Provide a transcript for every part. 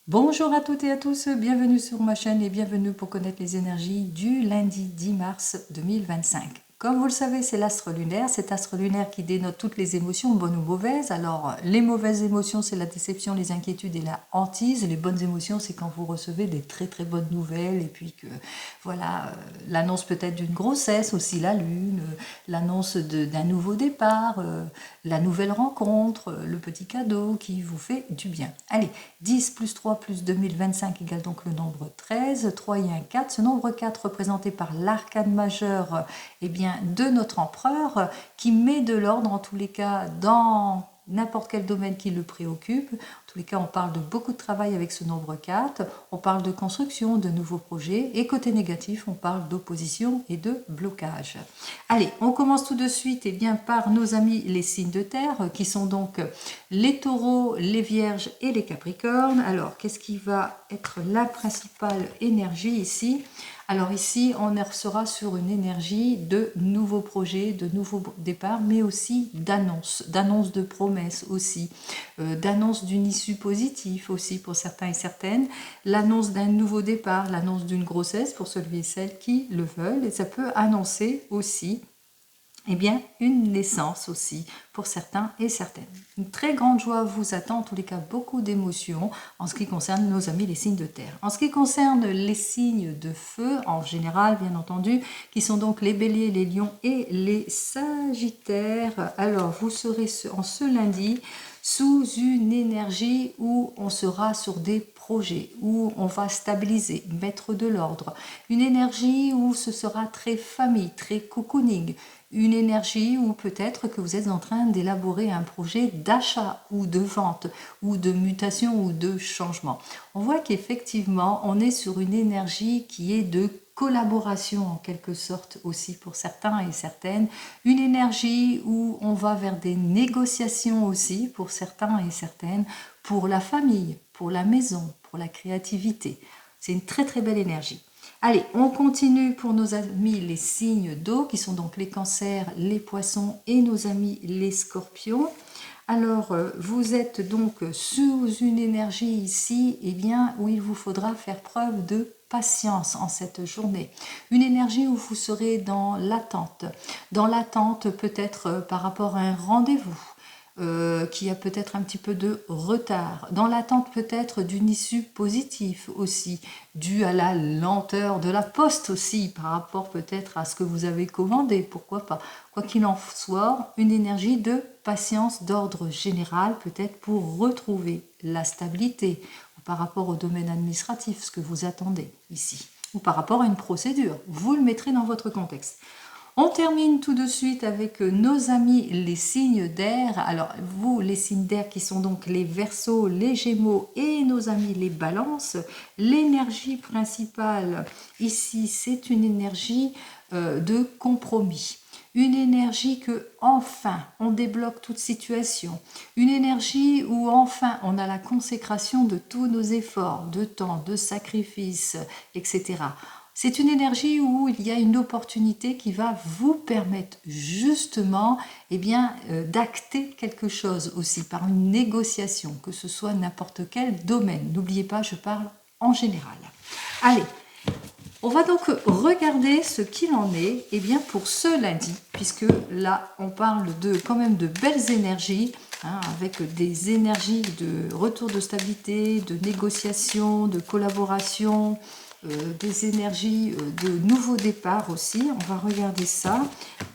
Bonjour à toutes et à tous, bienvenue sur ma chaîne et bienvenue pour connaître les énergies du lundi 10 mars 2025. Comme vous le savez, c'est l'astre lunaire, cet astre lunaire qui dénote toutes les émotions, bonnes ou mauvaises. Alors, les mauvaises émotions, c'est la déception, les inquiétudes et la hantise. Les bonnes émotions, c'est quand vous recevez des très très bonnes nouvelles et puis que, voilà, l'annonce peut-être d'une grossesse, aussi la lune, l'annonce d'un nouveau départ, la nouvelle rencontre, le petit cadeau qui vous fait du bien. Allez, 10 plus 3 plus 2025 égale donc le nombre 13, 3 et 1, 4. Ce nombre 4 représenté par l'arcane majeur eh bien, de notre empereur qui met de l'ordre en tous les cas dans n'importe quel domaine qui le préoccupe. En tous les cas, on parle de beaucoup de travail avec ce nombre 4, on parle de construction, de nouveaux projets, et côté négatif, on parle d'opposition et de blocage. Allez, on commence tout de suite eh bien, par nos amis les signes de terre, qui sont donc les taureaux, les vierges et les capricornes. Alors, qu'est-ce qui va être la principale énergie ici? Alors ici, on sera sur une énergie de nouveaux projets, de nouveaux départs, mais aussi d'annonces de promesses aussi, d'annonces d'une issue positive aussi pour certains et certaines, l'annonce d'un nouveau départ, l'annonce d'une grossesse pour celui et celles qui le veulent, et ça peut annoncer aussi eh bien, une naissance aussi pour certains et certaines. Une très grande joie vous attend, en tous les cas beaucoup d'émotions en ce qui concerne nos amis les signes de terre. En ce qui concerne les signes de feu, en général bien entendu, qui sont donc les béliers, les lions et les sagittaires, alors vous serez en ce lundi sous une énergie où on sera sur des projets, où on va stabiliser, mettre de l'ordre. Une énergie où ce sera très famille, très cocooning. Une énergie où peut-être que vous êtes en train d'élaborer un projet d'achat ou de vente ou de mutation ou de changement. On voit qu'effectivement, on est sur une énergie qui est de collaboration en quelque sorte aussi pour certains et certaines, une énergie où on va vers des négociations aussi pour certains et certaines, pour la famille, pour la maison, pour la créativité. C'est une très très belle énergie. Allez, on continue pour nos amis les signes d'eau, qui sont donc les cancers, les poissons et nos amis les scorpions. Alors, vous êtes donc sous une énergie ici, eh bien, où il vous faudra faire preuve de patience en cette journée. Une énergie où vous serez dans l'attente. Dans l'attente peut-être par rapport à un rendez-vous. Qui a peut-être un petit peu de retard, dans l'attente peut-être d'une issue positive aussi, due à la lenteur de la poste aussi, par rapport peut-être à ce que vous avez commandé, pourquoi pas. Quoi qu'il en soit, une énergie de patience d'ordre général, peut-être pour retrouver la stabilité, ou par rapport au domaine administratif, ce que vous attendez ici, ou par rapport à une procédure. Vous le mettrez dans votre contexte. On termine tout de suite avec nos amis les signes d'air. Alors vous, les signes d'air qui sont donc les Verseaux, les Gémeaux et nos amis les Balances, l'énergie principale ici, c'est une énergie de compromis. Une énergie que enfin on débloque toute situation. Une énergie où enfin on a la consécration de tous nos efforts, de temps, de sacrifices, etc. C'est une énergie où il y a une opportunité qui va vous permettre justement d'acter quelque chose aussi par une négociation, que ce soit n'importe quel domaine. N'oubliez pas, je parle en général. Allez, on va donc regarder ce qu'il en est pour ce lundi, puisque là on parle quand même de belles énergies, avec des énergies de retour de stabilité, de négociation, de collaboration, des énergies de nouveau départ aussi. On va regarder ça.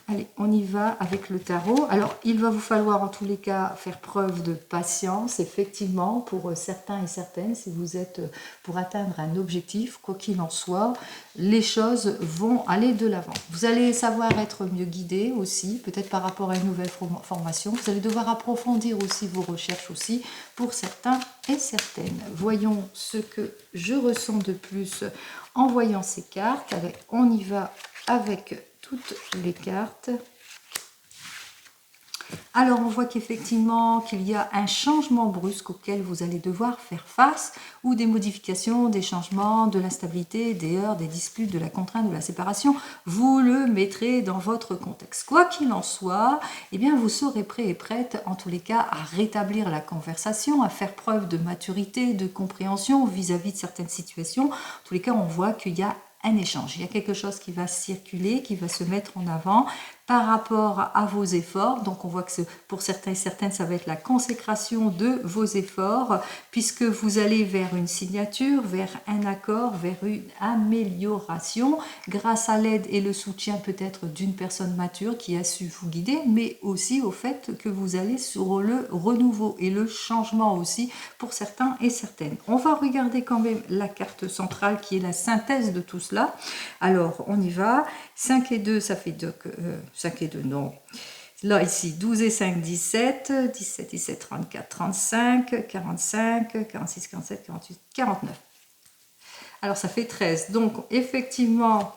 Allez, on y va avec le tarot. Alors, il va vous falloir en tous les cas faire preuve de patience, effectivement, pour certains et certaines, si vous êtes pour atteindre un objectif, quoi qu'il en soit, les choses vont aller de l'avant. Vous allez savoir être mieux guidé aussi, peut-être par rapport à une nouvelle formation. Vous allez devoir approfondir aussi vos recherches aussi, pour certains et certaines. Voyons ce que je ressens de plus en voyant ces cartes. Allez, on y va avec toutes les cartes. Alors on voit qu'effectivement qu'il y a un changement brusque auquel vous allez devoir faire face, ou des modifications, des changements, de l'instabilité, des heurts, des disputes, de la contrainte, de la séparation. Vous le mettrez dans votre contexte. Quoi qu'il en soit, eh bien vous serez prêt et prête en tous les cas à rétablir la conversation, à faire preuve de maturité, de compréhension vis-à-vis de certaines situations. En tous les cas, on voit qu'il y a un échange. Il y a quelque chose qui va circuler, qui va se mettre en avant par rapport à vos efforts. Donc on voit que pour certains et certaines, ça va être la consécration de vos efforts, puisque vous allez vers une signature, vers un accord, vers une amélioration, grâce à l'aide et le soutien peut-être d'une personne mature qui a su vous guider, mais aussi au fait que vous allez sur le renouveau et le changement aussi pour certains et certaines. On va regarder quand même la carte centrale qui est la synthèse de tout cela. Alors on y va. 5 et 2, ça fait 2, 5 et 2, non. Là, ici, 12 et 5, 17, 17, 17, 34, 35, 45, 46, 47, 48, 49. Alors, ça fait 13. Donc, effectivement,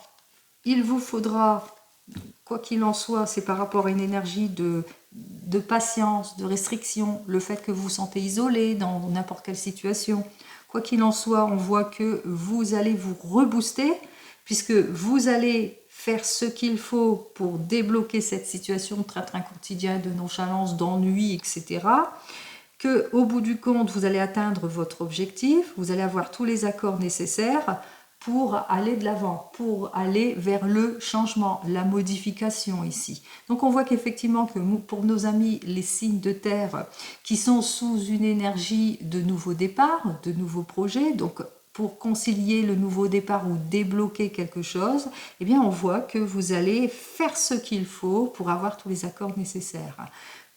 il vous faudra, quoi qu'il en soit, c'est par rapport à une énergie de patience, de restriction, le fait que vous vous sentez isolé dans n'importe quelle situation. Quoi qu'il en soit, on voit que vous allez vous rebooster, puisque vous allez faire ce qu'il faut pour débloquer cette situation de train-train quotidien, de nonchalance, d'ennui, etc. Que au bout du compte, vous allez atteindre votre objectif, vous allez avoir tous les accords nécessaires pour aller de l'avant, pour aller vers le changement, la modification ici. Donc on voit qu'effectivement que pour nos amis, les signes de terre qui sont sous une énergie de nouveau départ, de nouveaux projets, donc pour concilier le nouveau départ ou débloquer quelque chose, eh bien on voit que vous allez faire ce qu'il faut pour avoir tous les accords nécessaires.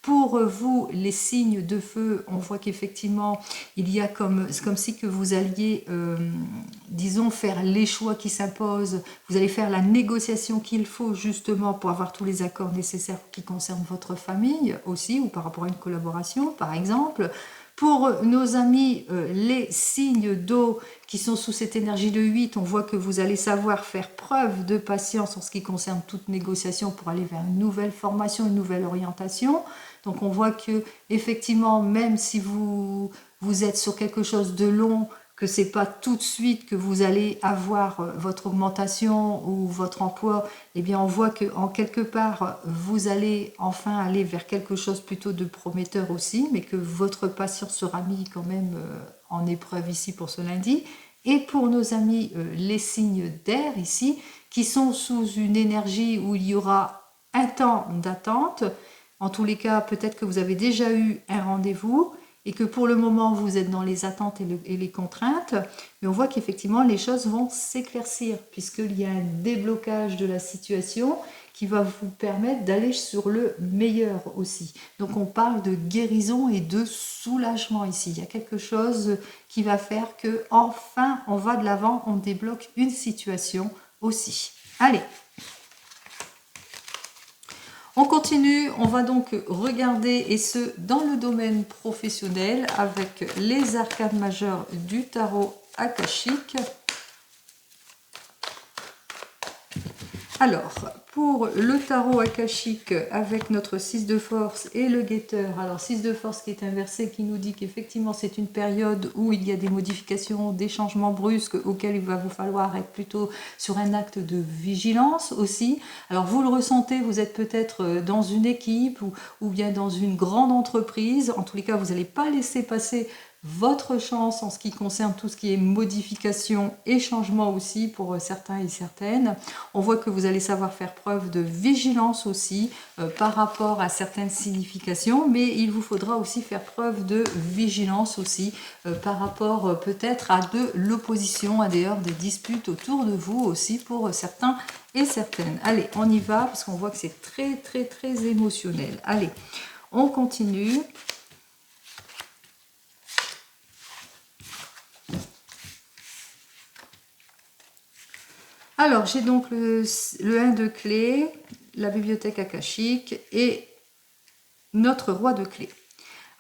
Pour vous, les signes de feu, on voit qu'effectivement, il y a comme si que vous alliez, disons, faire les choix qui s'imposent. Vous allez faire la négociation qu'il faut justement pour avoir tous les accords nécessaires qui concernent votre famille aussi, ou par rapport à une collaboration, par exemple. Pour nos amis, les signes d'eau qui sont sous cette énergie de 8, on voit que vous allez savoir faire preuve de patience en ce qui concerne toute négociation pour aller vers une nouvelle formation, une nouvelle orientation. Donc on voit que effectivement, même si vous êtes sur quelque chose de long, que c'est pas tout de suite que vous allez avoir votre augmentation ou votre emploi, eh bien on voit que en quelque part vous allez enfin aller vers quelque chose plutôt de prometteur aussi, mais que votre patience sera mise quand même en épreuve ici pour ce lundi. Et pour nos amis les signes d'air ici, qui sont sous une énergie où il y aura un temps d'attente. En tous les cas, peut-être que vous avez déjà eu un rendez-vous et que pour le moment, vous êtes dans les attentes et les contraintes. Mais on voit qu'effectivement, les choses vont s'éclaircir puisqu'il y a un déblocage de la situation qui va vous permettre d'aller sur le meilleur aussi. Donc on parle de guérison et de soulagement ici. Il y a quelque chose qui va faire que enfin on va de l'avant, on débloque une situation aussi. Allez, on continue, on va donc regarder, et ce dans le domaine professionnel, avec les arcanes majeures du tarot akashique. Alors, pour le tarot akashique avec notre 6 de force et le guetteur, alors 6 de force qui est inversé, qui nous dit qu'effectivement c'est une période où il y a des modifications, des changements brusques auxquels il va vous falloir être plutôt sur un acte de vigilance aussi. Alors vous le ressentez, vous êtes peut-être dans une équipe ou bien dans une grande entreprise. En tous les cas, vous n'allez pas laisser passer votre chance en ce qui concerne tout ce qui est modification et changement aussi pour certains et certaines. On voit que vous allez savoir faire preuve de vigilance aussi par rapport à certaines significations, mais il vous faudra aussi faire preuve de vigilance aussi par rapport peut-être à de l'opposition, à d'ailleurs des disputes autour de vous aussi pour certains et certaines. Allez, on y va parce qu'on voit que c'est très très très émotionnel. Allez, on continue. Alors, j'ai donc le 1 de clé, la bibliothèque akashique et notre roi de clé.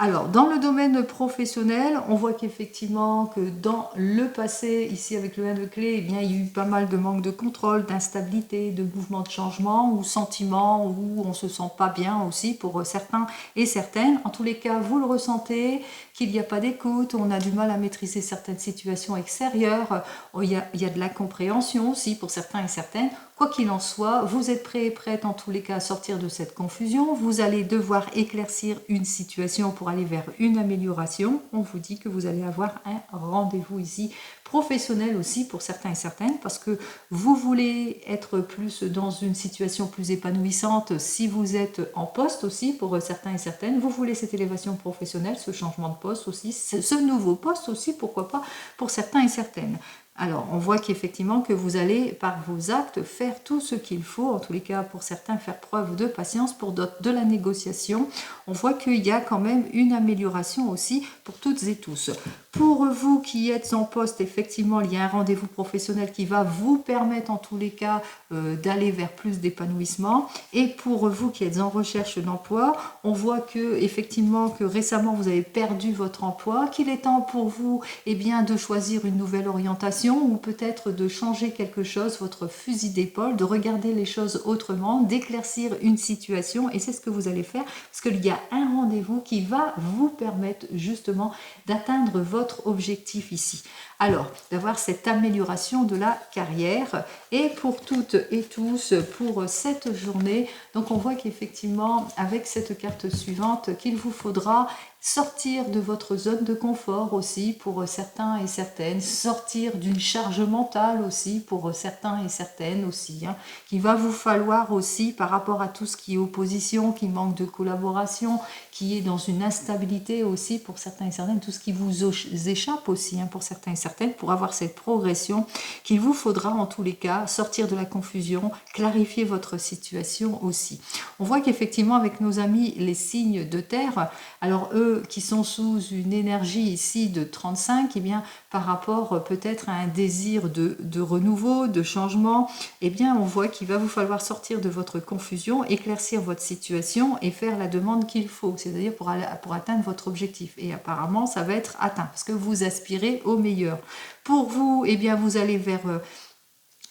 Alors, dans le domaine professionnel, on voit qu'effectivement, que dans le passé, ici avec le 1 de clé, eh bien, il y a eu pas mal de manque de contrôle, d'instabilité, de mouvement de changement ou sentiments où on se sent pas bien aussi pour certains et certaines. En tous les cas, vous le ressentez, qu'il n'y a pas d'écoute, on a du mal à maîtriser certaines situations extérieures, il y a de l'incompréhension aussi pour certains et certaines. Quoi qu'il en soit, vous êtes prêt et prête en tous les cas à sortir de cette confusion. Vous allez devoir éclaircir une situation pour aller vers une amélioration. On vous dit que vous allez avoir un rendez-vous ici professionnel aussi pour certains et certaines parce que vous voulez être plus dans une situation plus épanouissante si vous êtes en poste aussi pour certains et certaines. Vous voulez cette élévation professionnelle, ce changement de poste aussi, ce nouveau poste aussi, pourquoi pas pour certains et certaines. Alors, on voit qu'effectivement que vous allez, par vos actes, faire tout ce qu'il faut, en tous les cas pour certains, faire preuve de patience, pour d'autres de la négociation. On voit qu'il y a quand même une amélioration aussi pour toutes et tous. Pour vous qui êtes en poste, effectivement, il y a un rendez-vous professionnel qui va vous permettre en tous les cas d'aller vers plus d'épanouissement. Et pour vous qui êtes en recherche d'emploi, on voit que effectivement que récemment vous avez perdu votre emploi, qu'il est temps pour vous eh bien, de choisir une nouvelle orientation ou peut-être de changer quelque chose, votre fusil d'épaule, de regarder les choses autrement, d'éclaircir une situation et c'est ce que vous allez faire parce qu'il y a un rendez-vous qui va vous permettre justement d'atteindre votre objectif ici. Alors, d'avoir cette amélioration de la carrière et pour toutes et tous, pour cette journée, donc on voit qu'effectivement avec cette carte suivante qu'il vous faudra sortir de votre zone de confort aussi pour certains et certaines, sortir d'une charge mentale aussi pour certains et certaines aussi, hein, qu'il va vous falloir aussi par rapport à tout ce qui est opposition, qui manque de collaboration, qui est dans une instabilité aussi pour certains et certaines, tout ce qui vous échappe aussi hein, pour certains et certaines, pour avoir cette progression qu'il vous faudra en tous les cas sortir de la confusion, clarifier votre situation aussi. On voit qu'effectivement avec nos amis les signes de terre, alors eux qui sont sous une énergie ici de 35, eh bien, par rapport peut-être à un désir de renouveau, de changement, eh bien, on voit qu'il va vous falloir sortir de votre confusion, éclaircir votre situation et faire la demande qu'il faut, c'est-à-dire pour atteindre votre objectif. Et apparemment, ça va être atteint parce que vous aspirez au meilleur. Pour vous, eh bien, vous allez vers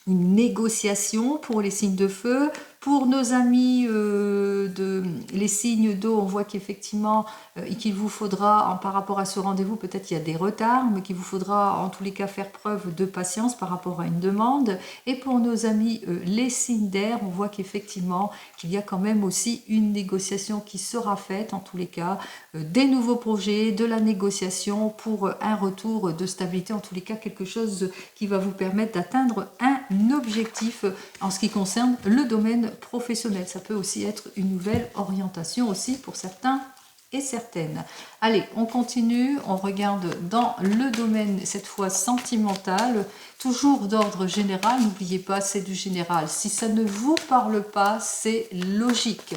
une négociation pour les signes de feu. Pour nos amis les signes d'eau, on voit qu'effectivement qu'il vous faudra, par rapport à ce rendez-vous, peut-être qu'il y a des retards, mais qu'il vous faudra en tous les cas faire preuve de patience par rapport à une demande. Et pour nos amis les signes d'air, on voit qu'effectivement qu'il y a quand même aussi une négociation qui sera faite, en tous les cas, des nouveaux projets, de la négociation pour un retour de stabilité, en tous les cas quelque chose qui va vous permettre d'atteindre un objectif en ce qui concerne le domaine professionnel. Ça peut aussi être une nouvelle orientation aussi pour certains et certaines. Allez, on continue, on regarde dans le domaine cette fois sentimental, toujours d'ordre général, n'oubliez pas c'est du général. Si ça ne vous parle pas, c'est logique.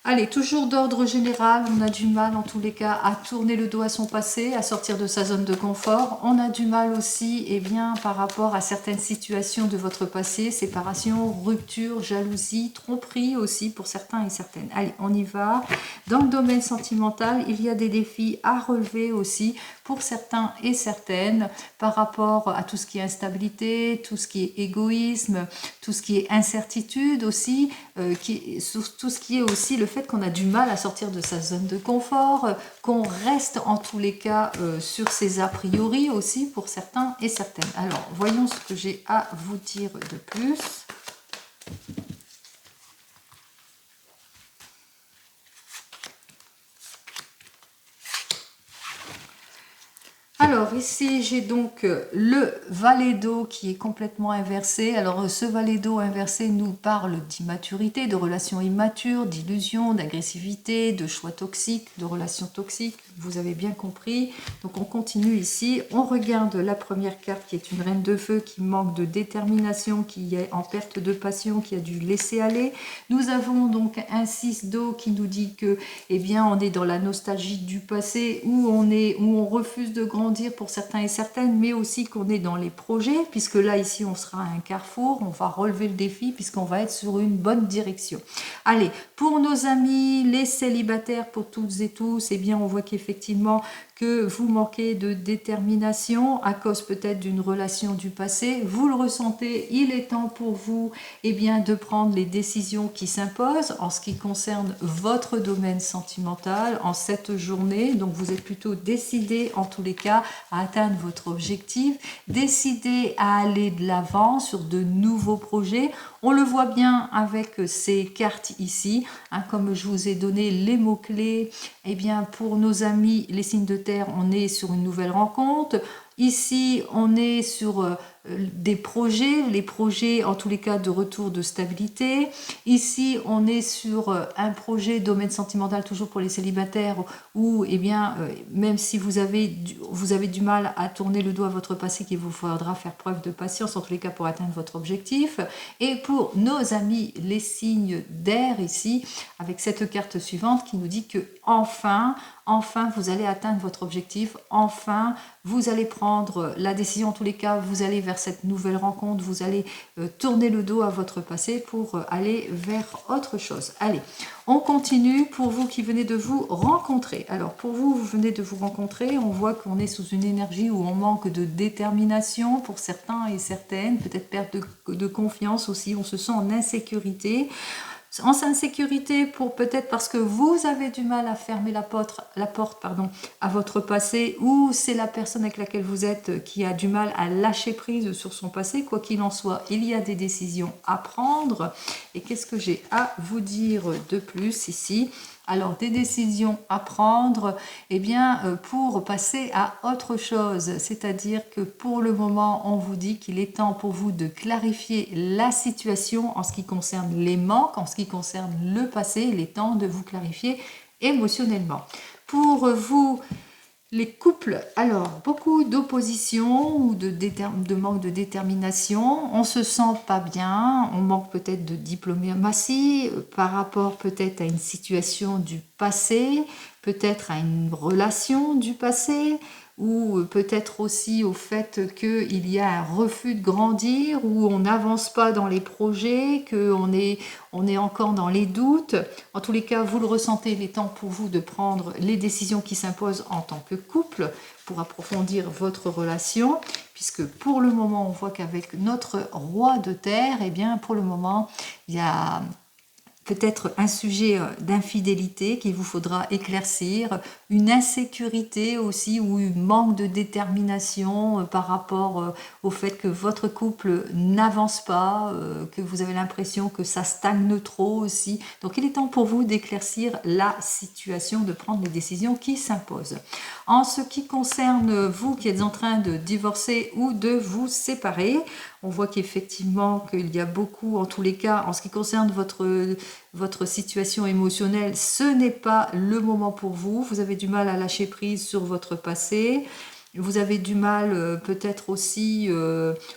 Allez, toujours d'ordre général, on a du mal en tous les cas à tourner le dos à son passé, à sortir de sa zone de confort. On a du mal aussi eh bien, par rapport à certaines situations de votre passé, séparation, rupture, jalousie, tromperie aussi pour certains et certaines. Allez, on y va. Dans le domaine sentimental, il y a des défis à relever aussi pour certains et certaines par rapport à tout ce qui est instabilité, tout ce qui est égoïsme, tout ce qui est incertitude aussi, tout ce qui est aussi le fait qu'on a du mal à sortir de sa zone de confort, qu'on reste en tous les cas sur ses a priori aussi pour certains et certaines. Alors, voyons ce que j'ai à vous dire de plus. Alors ici j'ai donc le valet d'eau qui est complètement inversé. Alors ce valet d'eau inversé nous parle d'immaturité, de relations immatures, d'illusions, d'agressivité, de choix toxiques, de relations toxiques. Vous avez bien compris. Donc on continue ici. On regarde la première carte qui est une reine de feu qui manque de détermination, qui est en perte de passion, qui a dû laisser aller. Nous avons donc un 6 d'eau qui nous dit que eh bien, on est dans la nostalgie du passé où on refuse de grandir grandir pour certains et certaines, mais aussi qu'on est dans les projets, puisque là, ici, on sera à un carrefour, on va relever le défi, puisqu'on va être sur une bonne direction. Allez, pour nos amis, les célibataires, pour toutes et tous, eh bien, on voit qu'effectivement, que vous manquez de détermination à cause peut-être d'une relation du passé. Vous le ressentez, il est temps pour vous eh bien, de prendre les décisions qui s'imposent en ce qui concerne votre domaine sentimental en cette journée. Donc vous êtes plutôt décidé en tous les cas à atteindre votre objectif, décidé à aller de l'avant sur de nouveaux projets. On le voit bien avec ces cartes ici, hein, comme je vous ai donné les mots-clés. Eh bien, pour nos amis, les signes de terre, on est sur une nouvelle rencontre. Ici, on est sur des projets, les projets en tous les cas de retour de stabilité. Ici, on est sur un projet domaine sentimental toujours pour les célibataires où, eh bien, même si vous avez du mal à tourner le dos à votre passé, qu'il vous faudra faire preuve de patience en tous les cas pour atteindre votre objectif. Et pour nos amis, les signes d'air ici, avec cette carte suivante qui nous dit que enfin, vous allez atteindre votre objectif, enfin, vous allez prendre la décision, en tous les cas, vous allez vers cette nouvelle rencontre, vous allez tourner le dos à votre passé pour aller vers autre chose. Allez, on continue pour vous qui venez de vous rencontrer. Alors, pour vous, vous venez de vous rencontrer, on voit qu'on est sous une énergie où on manque de détermination pour certains et certaines, peut-être perte de confiance aussi, on se sent en insécurité. En insécurité pour peut-être parce que vous avez du mal à fermer la porte à votre passé, ou c'est la personne avec laquelle vous êtes qui a du mal à lâcher prise sur son passé. Quoi qu'il en soit, il y a des décisions à prendre. Et qu'est-ce que j'ai à vous dire de plus ici ? Alors, des décisions à prendre eh bien, pour passer à autre chose. C'est-à-dire que pour le moment, on vous dit qu'il est temps pour vous de clarifier la situation en ce qui concerne les manques, en ce qui concerne le passé. Il est temps de vous clarifier émotionnellement. Pour vous, les couples, alors beaucoup d'opposition ou de manque de détermination, on se sent pas bien, on manque peut-être de diplomatie par rapport peut-être à une situation du passé, peut-être à une relation du passé, ou peut-être aussi au fait qu'il y a un refus de grandir, ou on n'avance pas dans les projets, qu'on est encore dans les doutes. En tous les cas, vous le ressentez, il est temps pour vous de prendre les décisions qui s'imposent en tant que couple pour approfondir votre relation, puisque pour le moment, on voit qu'avec notre roi de terre, eh bien, pour le moment, il y a peut-être un sujet d'infidélité qu'il vous faudra éclaircir, une insécurité aussi ou un manque de détermination par rapport au fait que votre couple n'avance pas, que vous avez l'impression que ça stagne trop aussi. Donc il est temps pour vous d'éclaircir la situation, de prendre les décisions qui s'imposent. En ce qui concerne vous qui êtes en train de divorcer ou de vous séparer, on voit qu'effectivement qu'il y a beaucoup, en tous les cas, en ce qui concerne votre situation émotionnelle, ce n'est pas le moment pour vous. Vous avez du mal à lâcher prise sur votre passé. Vous avez du mal peut-être aussi,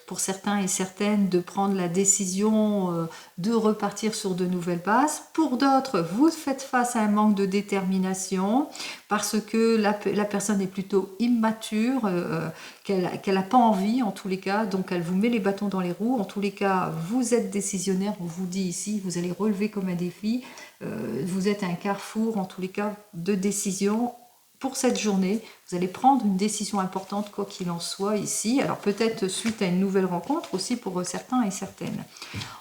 pour certains et certaines, de prendre la décision de repartir sur de nouvelles bases. Pour d'autres, vous faites face à un manque de détermination parce que la personne est plutôt immature, qu'elle n'a pas envie en tous les cas, donc elle vous met les bâtons dans les roues. En tous les cas, vous êtes décisionnaire, on vous dit ici, vous allez relever comme un défi. Vous êtes à un carrefour en tous les cas de décision. Pour cette journée, vous allez prendre une décision importante, quoi qu'il en soit ici. Alors peut-être suite à une nouvelle rencontre aussi pour certains et certaines.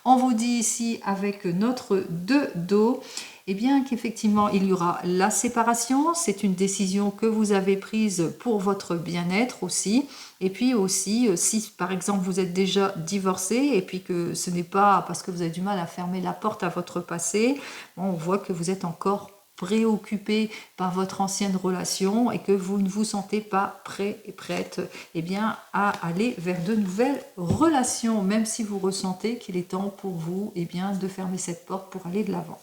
On vous dit ici avec notre 2 d'eau, eh bien qu'effectivement il y aura la séparation. C'est une décision que vous avez prise pour votre bien-être aussi. Et puis aussi, si par exemple vous êtes déjà divorcé et puis que ce n'est pas parce que vous avez du mal à fermer la porte à votre passé, bon, on voit que vous êtes encore préoccupé par votre ancienne relation et que vous ne vous sentez pas prêt et prête eh bien, à aller vers de nouvelles relations, même si vous ressentez qu'il est temps pour vous eh bien, de fermer cette porte pour aller de l'avant.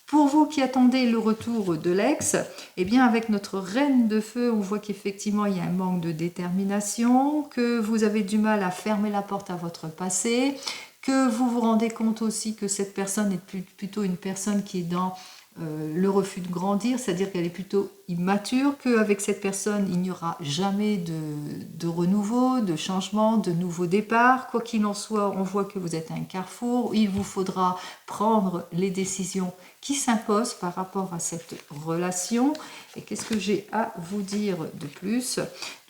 Pour vous qui attendez le retour de l'ex, eh bien avec notre reine de feu, on voit qu'effectivement il y a un manque de détermination, que vous avez du mal à fermer la porte à votre passé, que vous vous rendez compte aussi que cette personne est plutôt une personne qui est dans le refus de grandir, c'est-à-dire qu'elle est plutôt immature, qu'avec cette personne, il n'y aura jamais de renouveau, de changement, de nouveau départ. Quoi qu'il en soit, on voit que vous êtes à un carrefour. Il vous faudra prendre les décisions qui s'imposent par rapport à cette relation. Et qu'est-ce que j'ai à vous dire de plus?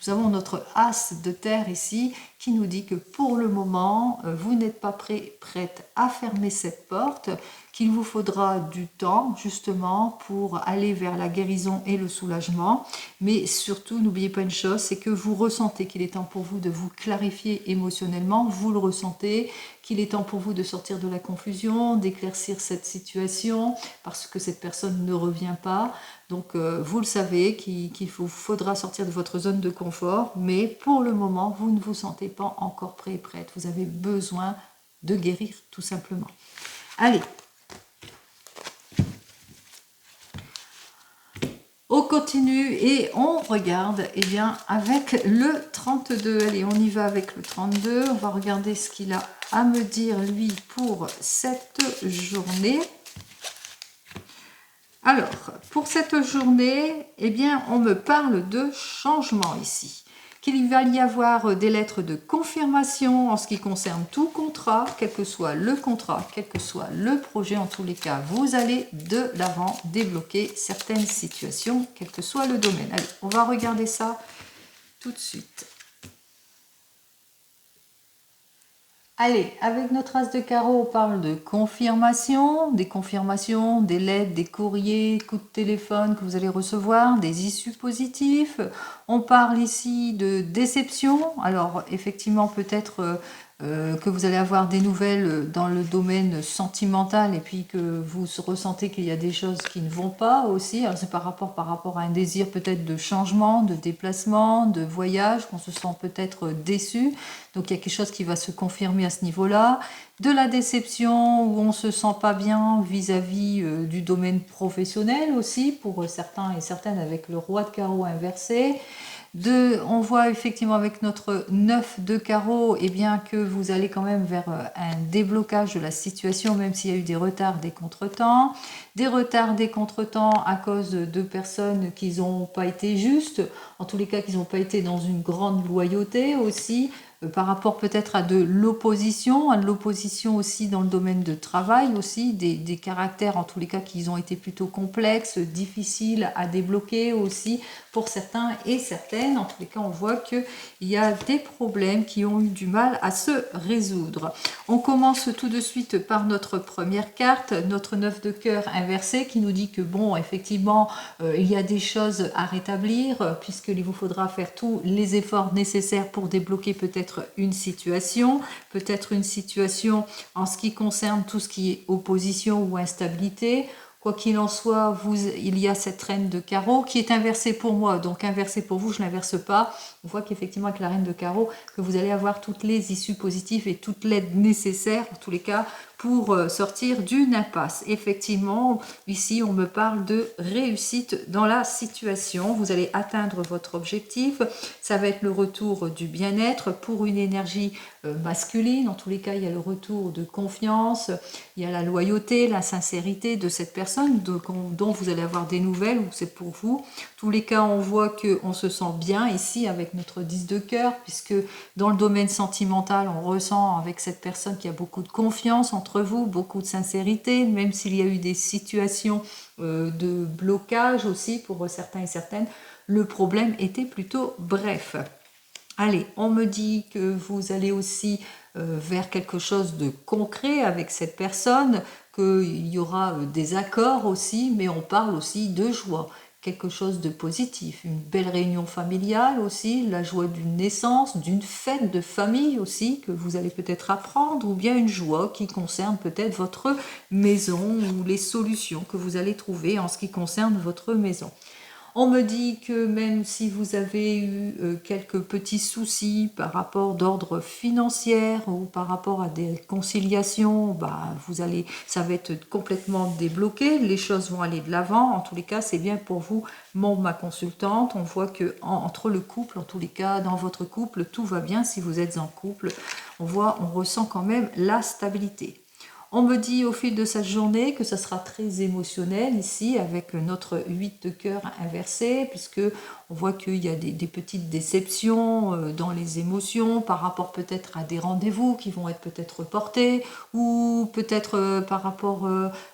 Nous avons notre as de terre ici qui nous dit que pour le moment, vous n'êtes pas prête à fermer cette porte, qu'il vous faudra du temps justement pour aller vers la guérison et le soulagement. Mais surtout, n'oubliez pas une chose, c'est que vous ressentez qu'il est temps pour vous de vous clarifier émotionnellement, vous le ressentez, qu'il est temps pour vous de sortir de la confusion, d'éclaircir cette situation, parce que cette personne ne revient pas. Donc vous le savez qu'il vous faudra sortir de votre zone de confort, mais pour le moment, vous ne vous sentez pas encore prêt et prête. Vous avez besoin de guérir tout simplement. Allez, on continue et on regarde avec le 32. Allez, on y va avec le 32. On va regarder ce qu'il a à me dire, lui, pour cette journée. Alors, pour cette journée, on me parle de changement ici. Qu'il va y avoir des lettres de confirmation en ce qui concerne tout contrat, quel que soit le contrat, quel que soit le projet, en tous les cas, vous allez de l'avant débloquer certaines situations, quel que soit le domaine. Allez, on va regarder ça tout de suite. Allez, avec notre as de carreau, on parle de confirmation, des lettres, des courriers, coups de téléphone que vous allez recevoir, des issues positives. On parle ici de déception. Alors, effectivement, peut-être que vous allez avoir des nouvelles dans le domaine sentimental et puis que vous ressentez qu'il y a des choses qui ne vont pas aussi. Alors, c'est par rapport à un désir peut-être de changement, de déplacement, de voyage, qu'on se sent peut-être déçu. Donc il y a quelque chose qui va se confirmer à ce niveau-là. De la déception où on ne se sent pas bien vis-à-vis du domaine professionnel aussi, pour certains et certaines avec le roi de carreau inversé. On voit effectivement avec notre 9 de carreau que vous allez quand même vers un déblocage de la situation, même s'il y a eu des retards, des contretemps. Des retards, des contretemps à cause de personnes qui n'ont pas été justes, en tous les cas qui n'ont pas été dans une grande loyauté aussi, par rapport peut-être à de l'opposition aussi dans le domaine de travail aussi, des caractères en tous les cas qui ont été plutôt complexes, difficiles à débloquer aussi pour certains et certaines. En tous les cas, on voit qu'il y a des problèmes qui ont eu du mal à se résoudre. On commence tout de suite par notre première carte, notre 9 de cœur inversé, qui nous dit que bon, effectivement, il y a des choses à rétablir, puisqu'il vous faudra faire tous les efforts nécessaires pour débloquer peut-être une situation en ce qui concerne tout ce qui est opposition ou instabilité. Quoi qu'il en soit, il y a cette reine de carreau qui est inversée pour moi, donc inversée pour vous, je ne l'inverse pas. On voit qu'effectivement avec la reine de carreau, que vous allez avoir toutes les issues positives et toute l'aide nécessaire, en tous les cas, pour sortir d'une impasse. Effectivement, ici, on me parle de réussite dans la situation. Vous allez atteindre votre objectif. Ça va être le retour du bien-être pour une énergie masculine. En tous les cas, il y a le retour de confiance, il y a la loyauté, la sincérité de cette personne dont vous allez avoir des nouvelles ou c'est pour vous. En tous les cas, on voit qu'on se sent bien ici avec notre 10 de cœur, puisque dans le domaine sentimental, on ressent avec cette personne qu'il y a beaucoup de confiance entre vous, beaucoup de sincérité, même s'il y a eu des situations de blocage aussi pour certains et certaines, le problème était plutôt bref. Allez, on me dit que vous allez aussi vers quelque chose de concret avec cette personne, qu'il y aura des accords aussi, mais on parle aussi de joie, quelque chose de positif, une belle réunion familiale aussi, la joie d'une naissance, d'une fête de famille aussi que vous allez peut-être apprendre, ou bien une joie qui concerne peut-être votre maison ou les solutions que vous allez trouver en ce qui concerne votre maison. On me dit que même si vous avez eu quelques petits soucis par rapport d'ordre financier ou par rapport à des conciliations, ça va être complètement débloqué, les choses vont aller de l'avant. En tous les cas, c'est bien pour vous, ma consultante. On voit que entre le couple, en tous les cas, dans votre couple, tout va bien si vous êtes en couple. On ressent quand même la stabilité. On me dit au fil de cette journée que ça sera très émotionnel ici avec notre 8 de cœur inversé, puisque on voit qu'il y a des petites déceptions dans les émotions par rapport peut-être à des rendez-vous qui vont être peut-être reportés, ou peut-être par rapport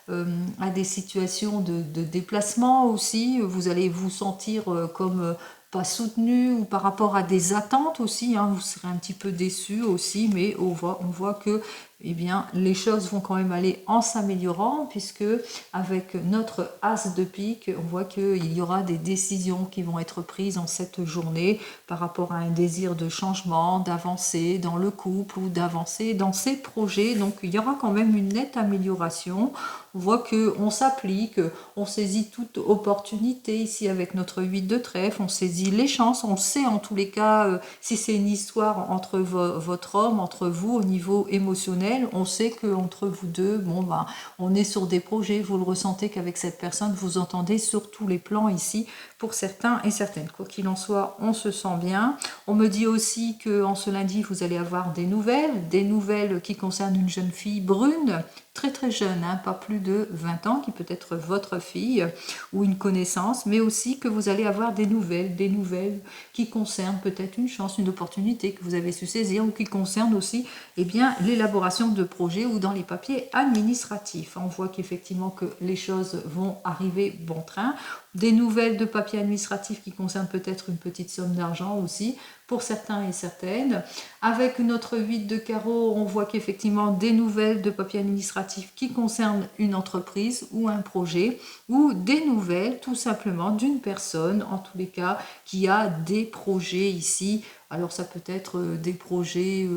à des situations de déplacement aussi. Vous allez vous sentir comme pas soutenu, ou par rapport à des attentes aussi, hein, vous serez un petit peu déçu aussi, mais on voit que eh bien, les choses vont quand même aller en s'améliorant, puisque avec notre as de pique, on voit qu'il y aura des décisions qui vont être prises en cette journée par rapport à un désir de changement, d'avancer dans le couple ou d'avancer dans ses projets. Donc il y aura quand même une nette amélioration. On voit qu'on s'applique, on saisit toute opportunité ici avec notre 8 de trèfle, on saisit les chances, on sait en tous les cas si c'est une histoire entre votre homme, entre vous au niveau émotionnel, on sait qu'entre vous deux, bon ben, on est sur des projets, vous le ressentez qu'avec cette personne, vous entendez sur tous les plans ici, pour certains et certaines. Quoi qu'il en soit, on se sent bien. On me dit aussi qu'en ce lundi, vous allez avoir des nouvelles qui concernent une jeune fille brune, très très jeune, hein, pas plus de 20 ans, qui peut être votre fille ou une connaissance, mais aussi que vous allez avoir des nouvelles qui concernent peut-être une chance, une opportunité que vous avez su saisir, ou qui concernent aussi eh bien, l'élaboration de projets ou dans les papiers administratifs. On voit qu'effectivement que les choses vont arriver bon train. Des nouvelles de papiers administratifs qui concernent peut-être une petite somme d'argent aussi, pour certains et certaines. Avec notre 8 de carreau, on voit qu'effectivement des nouvelles de papier administratif qui concernent une entreprise ou un projet, ou des nouvelles tout simplement d'une personne, en tous les cas, qui a des projets ici. Alors ça peut être des projets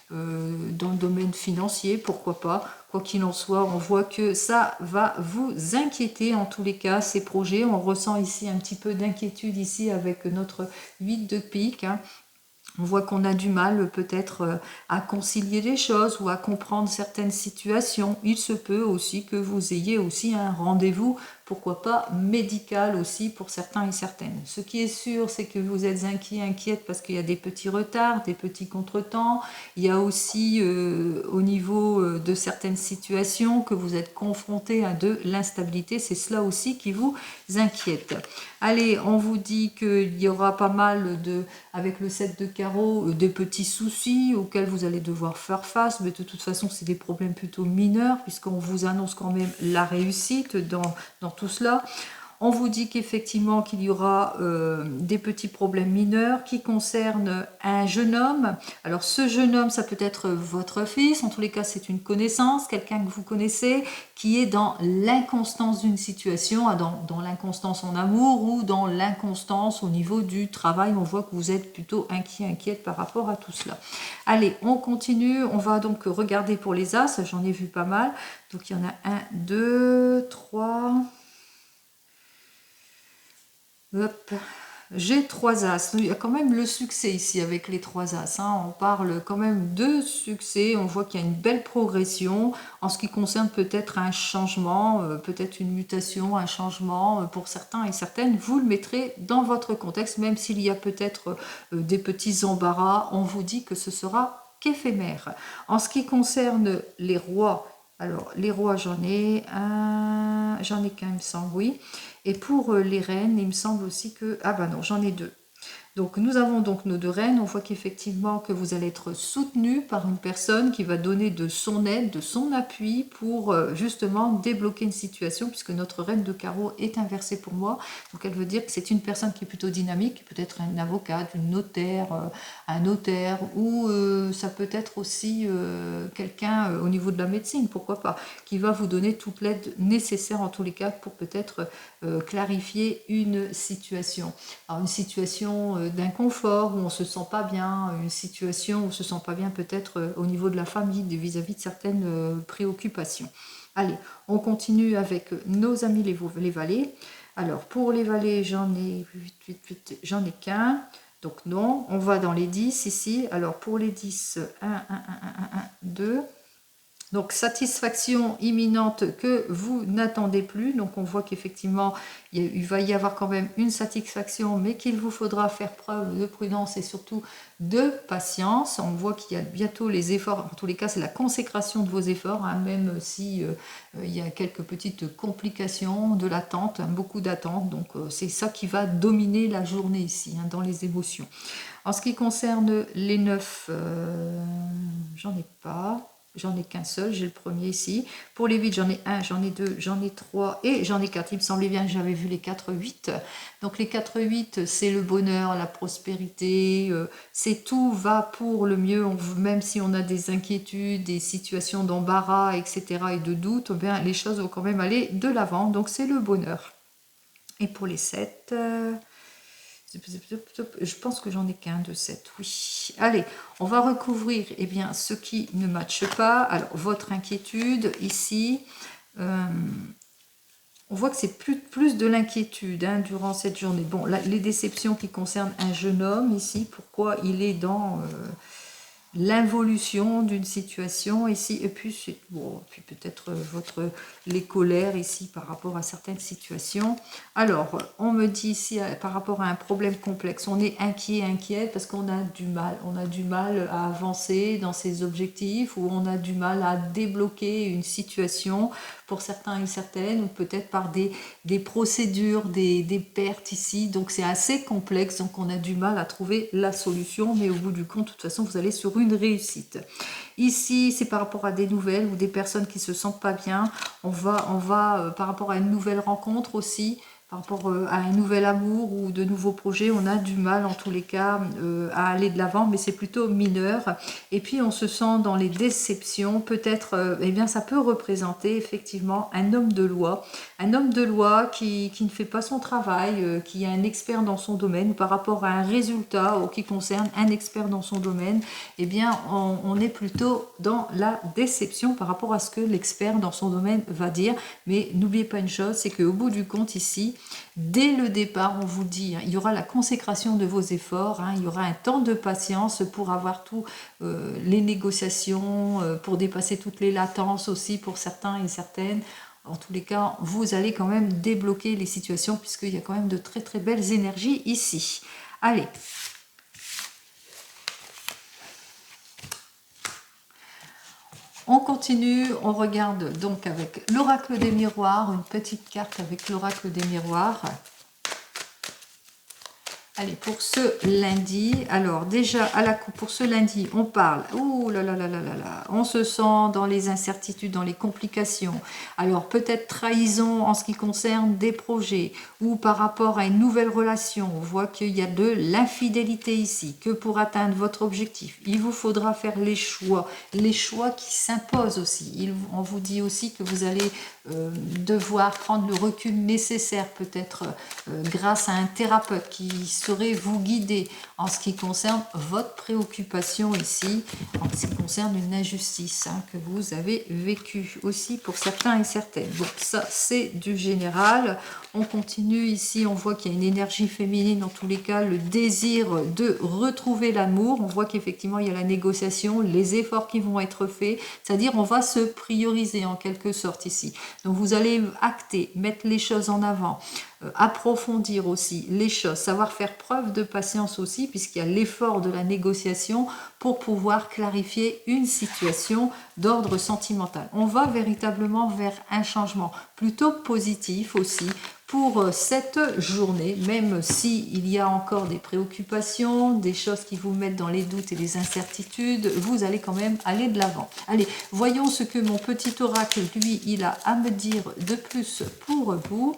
dans le domaine financier, pourquoi pas. Quoi qu'il en soit, on voit que ça va vous inquiéter en tous les cas, ces projets. On ressent ici un petit peu d'inquiétude ici avec notre 8 de pique, hein. On voit qu'on a du mal peut-être à concilier les choses ou à comprendre certaines situations. Il se peut aussi que vous ayez aussi un rendez-vous, pourquoi pas médical aussi pour certains et certaines. Ce qui est sûr, c'est que vous êtes inquiète parce qu'il y a des petits retards, des petits contretemps. Il y a aussi au niveau de certaines situations que vous êtes confronté à de l'instabilité. C'est cela aussi qui vous inquiète. Allez, on vous dit qu'il y aura pas mal avec le 7 de carreau, des petits soucis auxquels vous allez devoir faire face, mais de toute façon, c'est des problèmes plutôt mineurs, puisqu'on vous annonce quand même la réussite dans tout cela. On vous dit qu'effectivement qu'il y aura des petits problèmes mineurs qui concernent un jeune homme. Alors ce jeune homme, ça peut être votre fils, en tous les cas c'est une connaissance, quelqu'un que vous connaissez, qui est dans l'inconstance d'une situation, dans l'inconstance en amour ou dans l'inconstance au niveau du travail. On voit que vous êtes plutôt inquiète par rapport à tout cela. Allez, on continue, on va donc regarder pour les as, j'en ai vu pas mal. Donc il y en a 1, 2, 3... Hop. J'ai 3 as. Il y a quand même le succès ici avec les 3 as, hein. On parle quand même de succès. On voit qu'il y a une belle progression en ce qui concerne peut-être un changement, peut-être une mutation, un changement pour certains et certaines. Vous le mettrez dans votre contexte, même s'il y a peut-être des petits embarras. On vous dit que ce sera qu'éphémère. En ce qui concerne les rois, alors les rois, j'en ai qu'un, il me semble, oui. Et pour les reines, il me semble aussi que... Ah ben non, j'en ai 2. Donc nous avons donc nos 2 reines. On voit qu'effectivement que vous allez être soutenu par une personne qui va donner de son aide, de son appui pour justement débloquer une situation, puisque notre reine de carreau est inversée pour moi. Donc elle veut dire que c'est une personne qui est plutôt dynamique, peut-être une avocate, une notaire, un notaire, ou ça peut être aussi quelqu'un au niveau de la médecine, pourquoi pas, qui va vous donner toute l'aide nécessaire en tous les cas pour peut-être clarifier une situation. Alors une situation d'inconfort, où on ne se sent pas bien, une situation où on ne se sent pas bien peut-être au niveau de la famille, vis-à-vis de certaines préoccupations. Allez, on continue avec nos amis les valets. Alors pour les valets, j'en ai qu'un. Donc non, on va dans les 10 ici. Alors pour les 10, 1, 1, 1, 1, 1, 2. Donc, satisfaction imminente que vous n'attendez plus. Donc, on voit qu'effectivement, il va y avoir quand même une satisfaction, mais qu'il vous faudra faire preuve de prudence et surtout de patience. On voit qu'il y a bientôt les efforts. En tous les cas, c'est la consécration de vos efforts, hein, même si il y a quelques petites complications de l'attente, hein, beaucoup d'attente. Donc, c'est ça qui va dominer la journée ici, hein, dans les émotions. En ce qui concerne les 9, j'en ai pas. J'en ai qu'un seul, j'ai le premier ici. Pour les 8, j'en ai un, j'en ai deux, j'en ai trois et j'en ai quatre. Il me semblait bien que j'avais vu les 4-8. Donc les 4-8, c'est le bonheur, la prospérité, c'est tout va pour le mieux. Même si on a des inquiétudes, des situations d'embarras, etc. et de doute, eh bien, les choses vont quand même aller de l'avant. Donc c'est le bonheur. Et pour les 7... je pense que j'en ai qu'un de 7, oui. Allez, on va recouvrir bien, ce qui ne matche pas. Alors, votre inquiétude, ici, on voit que c'est plus de l'inquiétude, hein, durant cette journée. Bon, les déceptions qui concernent un jeune homme, ici, pourquoi il est dans l'involution d'une situation ici, et puis, bon, puis peut-être les colères ici par rapport à certaines situations. Alors, on me dit ici par rapport à un problème complexe, on est inquiet parce qu'on a du mal à avancer dans ses objectifs, ou on a du mal à débloquer une situation pour certains et certaines, ou peut-être par des procédures, des pertes ici. Donc c'est assez complexe, donc on a du mal à trouver la solution, mais au bout du compte, de toute façon, vous allez sur une réussite. Ici, c'est par rapport à des nouvelles ou des personnes qui se sentent pas bien. On va par rapport à une nouvelle rencontre aussi, par rapport à un nouvel amour ou de nouveaux projets, on a du mal en tous les cas à aller de l'avant, mais c'est plutôt mineur. Et puis on se sent dans les déceptions, peut-être, eh bien ça peut représenter effectivement un homme de loi qui ne fait pas son travail, qui est un expert dans son domaine, par rapport à un résultat ou qui concerne un expert dans son domaine, eh bien on est plutôt dans la déception par rapport à ce que l'expert dans son domaine va dire. Mais n'oubliez pas une chose, c'est qu'au bout du compte ici, dès le départ, on vous dit, hein, il y aura la consécration de vos efforts, hein, il y aura un temps de patience pour avoir tout, les négociations, pour dépasser toutes les latences aussi pour certains et certaines. En tous les cas, vous allez quand même débloquer les situations puisqu'il y a quand même de très très belles énergies ici. Allez. On continue, on regarde donc avec l'oracle des miroirs, une petite carte avec l'oracle des miroirs. Allez, pour ce lundi, alors déjà à la coupe, pour ce lundi, on parle, ouh là là là là là là, on se sent dans les incertitudes, dans les complications. Alors peut-être trahison en ce qui concerne des projets ou par rapport à une nouvelle relation. On voit qu'il y a de l'infidélité ici, que pour atteindre votre objectif, il vous faudra faire les choix qui s'imposent aussi. On vous dit aussi que vous allez devoir prendre le recul nécessaire, peut-être grâce à un thérapeute qui saurait vous guider en ce qui concerne votre préoccupation ici, en ce qui concerne une injustice, hein, que vous avez vécue aussi pour certains et certaines. Bon, ça c'est du général. On continue ici, on voit qu'il y a une énergie féminine, dans tous les cas, le désir de retrouver l'amour. On voit qu'effectivement il y a la négociation, les efforts qui vont être faits, c'est-à-dire on va se prioriser en quelque sorte ici. Donc vous allez acter, mettre les choses en avant, approfondir aussi les choses, savoir faire preuve de patience aussi, puisqu'il y a l'effort de la négociation pour pouvoir clarifier une situation d'ordre sentimental. On va véritablement vers un changement plutôt positif aussi pour cette journée, même s'il y a encore des préoccupations, des choses qui vous mettent dans les doutes et les incertitudes, vous allez quand même aller de l'avant. Allez, voyons ce que mon petit oracle, lui, il a à me dire de plus pour vous.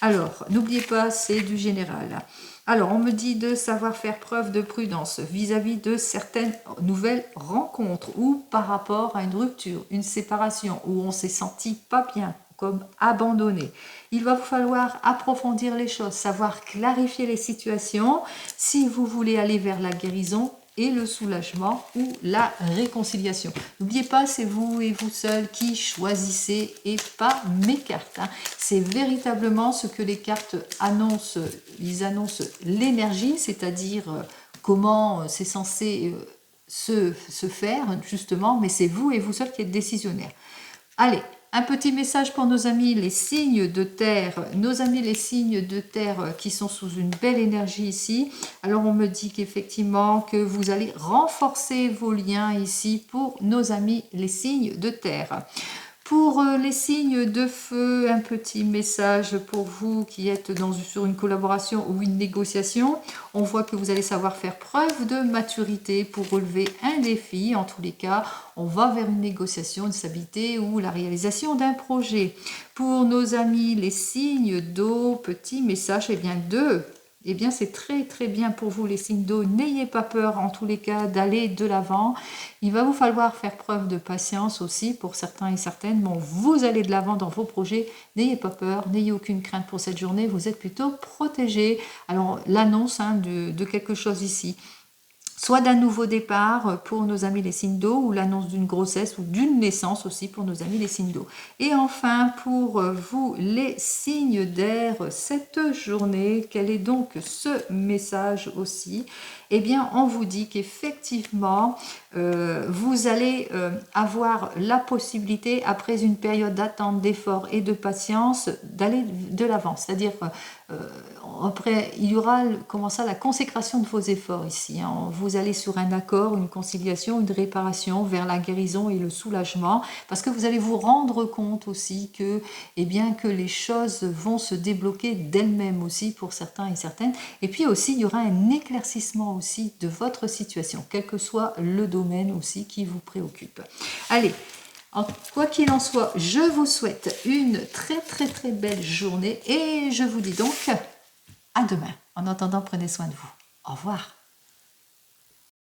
Alors, n'oubliez pas, c'est du général. Alors, on me dit de savoir faire preuve de prudence vis-à-vis de certaines nouvelles rencontres ou par rapport à une rupture, une séparation où on s'est senti pas bien, comme abandonné. Il va vous falloir approfondir les choses, savoir clarifier les situations si vous voulez aller vers la guérison et le soulagement ou la réconciliation. N'oubliez pas, c'est vous et vous seul qui choisissez et pas mes cartes, hein. C'est véritablement ce que les cartes annoncent. Ils annoncent l'énergie, c'est-à-dire comment c'est censé se faire justement, mais c'est vous et vous seul qui êtes décisionnaire. Allez, un petit message pour nos amis les signes de terre, nos amis les signes de terre qui sont sous une belle énergie ici. Alors on me dit qu'effectivement que vous allez renforcer vos liens ici pour nos amis les signes de terre. Pour les signes de feu, un petit message pour vous qui êtes sur une collaboration ou une négociation. On voit que vous allez savoir faire preuve de maturité pour relever un défi. En tous les cas, on va vers une négociation, une stabilité ou la réalisation d'un projet. Pour nos amis, les signes d'eau, petit message, eh bien c'est très très bien pour vous les signes d'eau, n'ayez pas peur en tous les cas d'aller de l'avant. Il va vous falloir faire preuve de patience aussi pour certains et certaines. Bon, vous allez de l'avant dans vos projets, n'ayez pas peur, n'ayez aucune crainte pour cette journée, vous êtes plutôt protégés. Alors l'annonce de quelque chose ici, soit d'un nouveau départ pour nos amis les signes d'eau, ou l'annonce d'une grossesse ou d'une naissance aussi pour nos amis les signes d'eau. Et enfin, pour vous les signes d'air, cette journée, quel est donc ce message aussi? Eh bien, on vous dit qu'effectivement, vous allez avoir la possibilité, après une période d'attente, d'effort et de patience, d'aller de l'avant. C'est-à-dire, après, il y aura comment ça, la consécration de vos efforts ici. Hein. Vous allez sur un accord, une conciliation, une réparation vers la guérison et le soulagement, parce que vous allez vous rendre compte aussi que, eh bien, que les choses vont se débloquer d'elles-mêmes aussi pour certains et certaines. Et puis aussi, il y aura un éclaircissement aussi de votre situation, quel que soit le domaine aussi qui vous préoccupe. Allez, quoi qu'il en soit, je vous souhaite une très très très belle journée et je vous dis donc à demain. En attendant, prenez soin de vous. Au revoir.